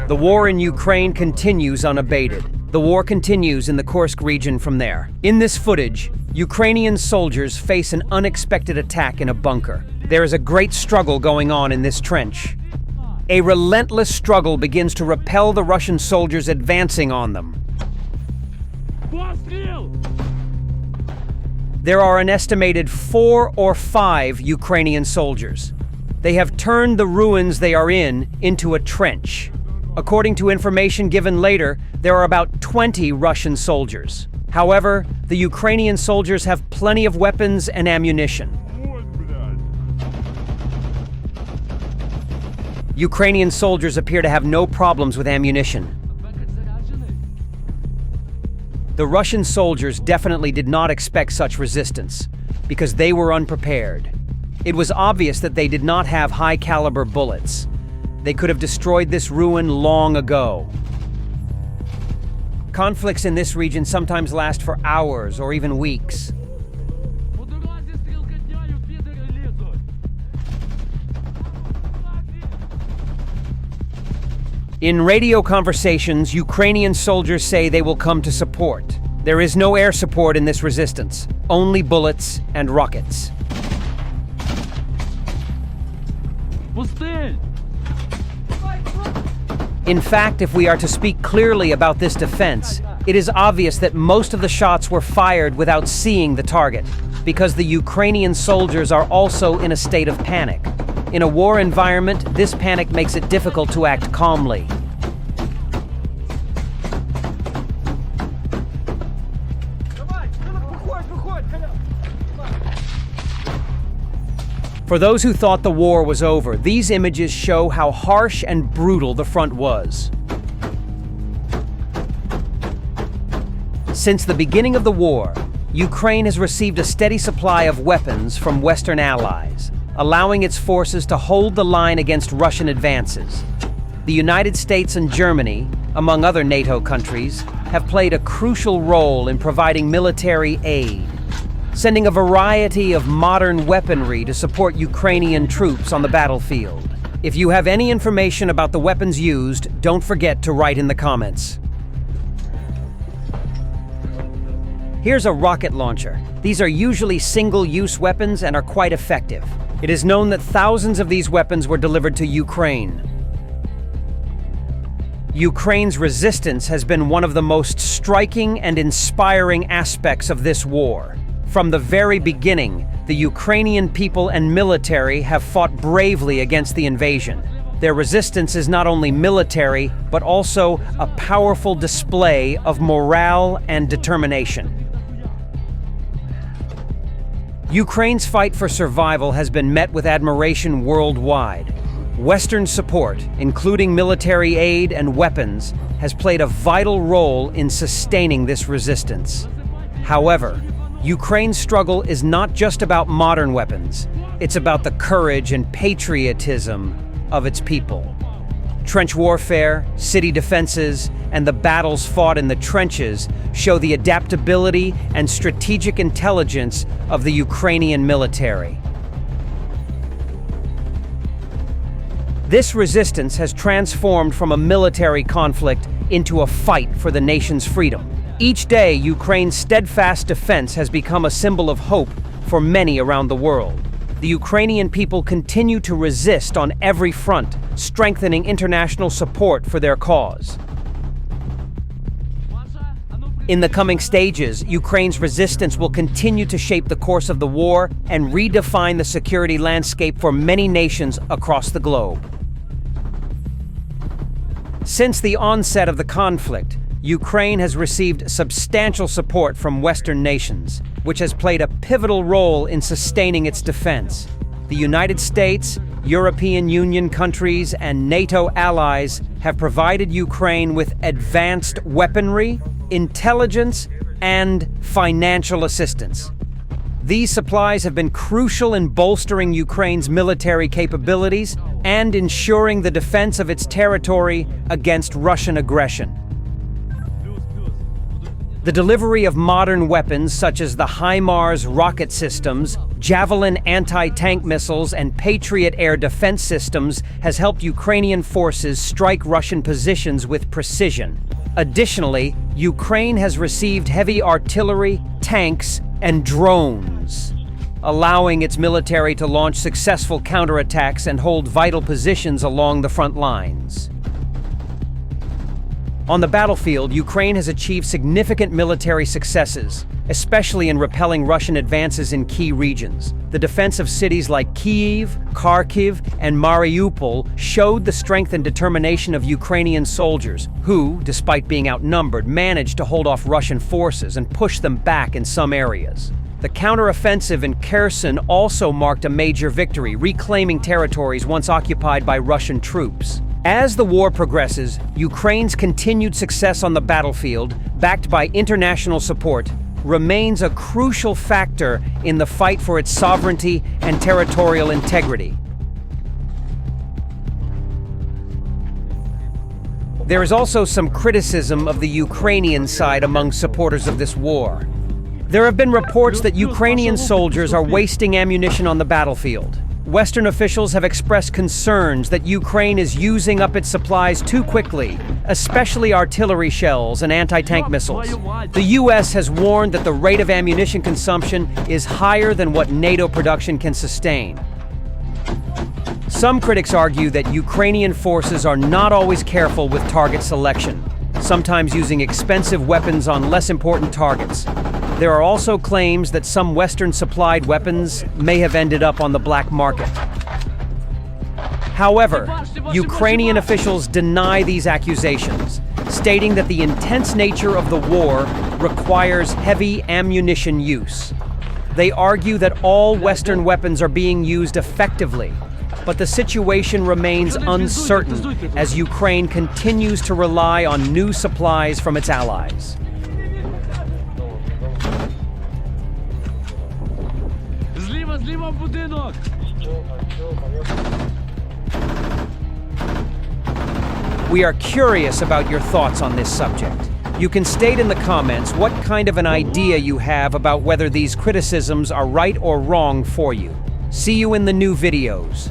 The war in Ukraine continues unabated. The war continues in the Kursk region from there. In this footage, Ukrainian soldiers face an unexpected attack in a bunker. There is a great struggle going on in this trench. A relentless struggle begins to repel the Russian soldiers advancing on them. There are an estimated 4 or 5 Ukrainian soldiers. They have turned the ruins they are in into a trench. According to information given later, there are about 20 Russian soldiers. However, the Ukrainian soldiers have plenty of weapons and ammunition. Ukrainian soldiers appear to have no problems with ammunition. The Russian soldiers definitely did not expect such resistance, because they were unprepared. It was obvious that they did not have high-caliber bullets. They could have destroyed this ruin long ago. Conflicts in this region sometimes last for hours or even weeks. In radio conversations, Ukrainian soldiers say they will come to support. There is no air support in this resistance, only bullets and rockets. In fact, if we are to speak clearly about this defense, it is obvious that most of the shots were fired without seeing the target, because the Ukrainian soldiers are also in a state of panic. In a war environment, this panic makes it difficult to act calmly. For those who thought the war was over, these images show how harsh and brutal the front was. Since the beginning of the war, Ukraine has received a steady supply of weapons from Western allies, allowing its forces to hold the line against Russian advances. The United States and Germany, among other NATO countries, have played a crucial role in providing military aid, sending a variety of modern weaponry to support Ukrainian troops on the battlefield. If you have any information about the weapons used, don't forget to write in the comments. Here's a rocket launcher. These are usually single-use weapons and are quite effective. It is known that thousands of these weapons were delivered to Ukraine. Ukraine's resistance has been one of the most striking and inspiring aspects of this war. From the very beginning, the Ukrainian people and military have fought bravely against the invasion. Their resistance is not only military, but also a powerful display of morale and determination. Ukraine's fight for survival has been met with admiration worldwide. Western support, including military aid and weapons, has played a vital role in sustaining this resistance. However, Ukraine's struggle is not just about modern weapons. It's about the courage and patriotism of its people. Trench warfare, city defenses, and the battles fought in the trenches show the adaptability and strategic intelligence of the Ukrainian military. This resistance has transformed from a military conflict into a fight for the nation's freedom. Each day, Ukraine's steadfast defense has become a symbol of hope for many around the world. The Ukrainian people continue to resist on every front, strengthening international support for their cause. In the coming stages, Ukraine's resistance will continue to shape the course of the war and redefine the security landscape for many nations across the globe. Since the onset of the conflict, Ukraine has received substantial support from Western nations, which has played a pivotal role in sustaining its defense. The United States, European Union countries, and NATO allies have provided Ukraine with advanced weaponry, intelligence, and financial assistance. These supplies have been crucial in bolstering Ukraine's military capabilities and ensuring the defense of its territory against Russian aggression. The delivery of modern weapons such as the HIMARS rocket systems Javelin anti-tank missiles and Patriot air defense systems has helped Ukrainian forces strike Russian positions with precision. Additionally, Ukraine has received heavy artillery, tanks, and drones, allowing its military to launch successful counterattacks and hold vital positions along the front lines. On the battlefield, Ukraine has achieved significant military successes, especially in repelling Russian advances in key regions. The defense of cities like Kyiv, Kharkiv, and Mariupol showed the strength and determination of Ukrainian soldiers, who, despite being outnumbered, managed to hold off Russian forces and push them back in some areas. The counteroffensive in Kherson also marked a major victory, reclaiming territories once occupied by Russian troops. As the war progresses, Ukraine's continued success on the battlefield, backed by international support, remains a crucial factor in the fight for its sovereignty and territorial integrity. There is also some criticism of the Ukrainian side among supporters of this war. There have been reports that Ukrainian soldiers are wasting ammunition on the battlefield. Western officials have expressed concerns that Ukraine is using up its supplies too quickly, especially artillery shells and anti-tank missiles. The U.S. has warned that the rate of ammunition consumption is higher than what NATO production can sustain. Some critics argue that Ukrainian forces are not always careful with target selection, sometimes using expensive weapons on less important targets. There are also claims that some Western-supplied weapons may have ended up on the black market. However, Ukrainian officials deny these accusations, stating that the intense nature of the war requires heavy ammunition use. They argue that all Western weapons are being used effectively, but the situation remains uncertain as Ukraine continues to rely on new supplies from its allies. We are curious about your thoughts on this subject. You can state in the comments what kind of an idea you have about whether these criticisms are right or wrong for you. See you in the new videos.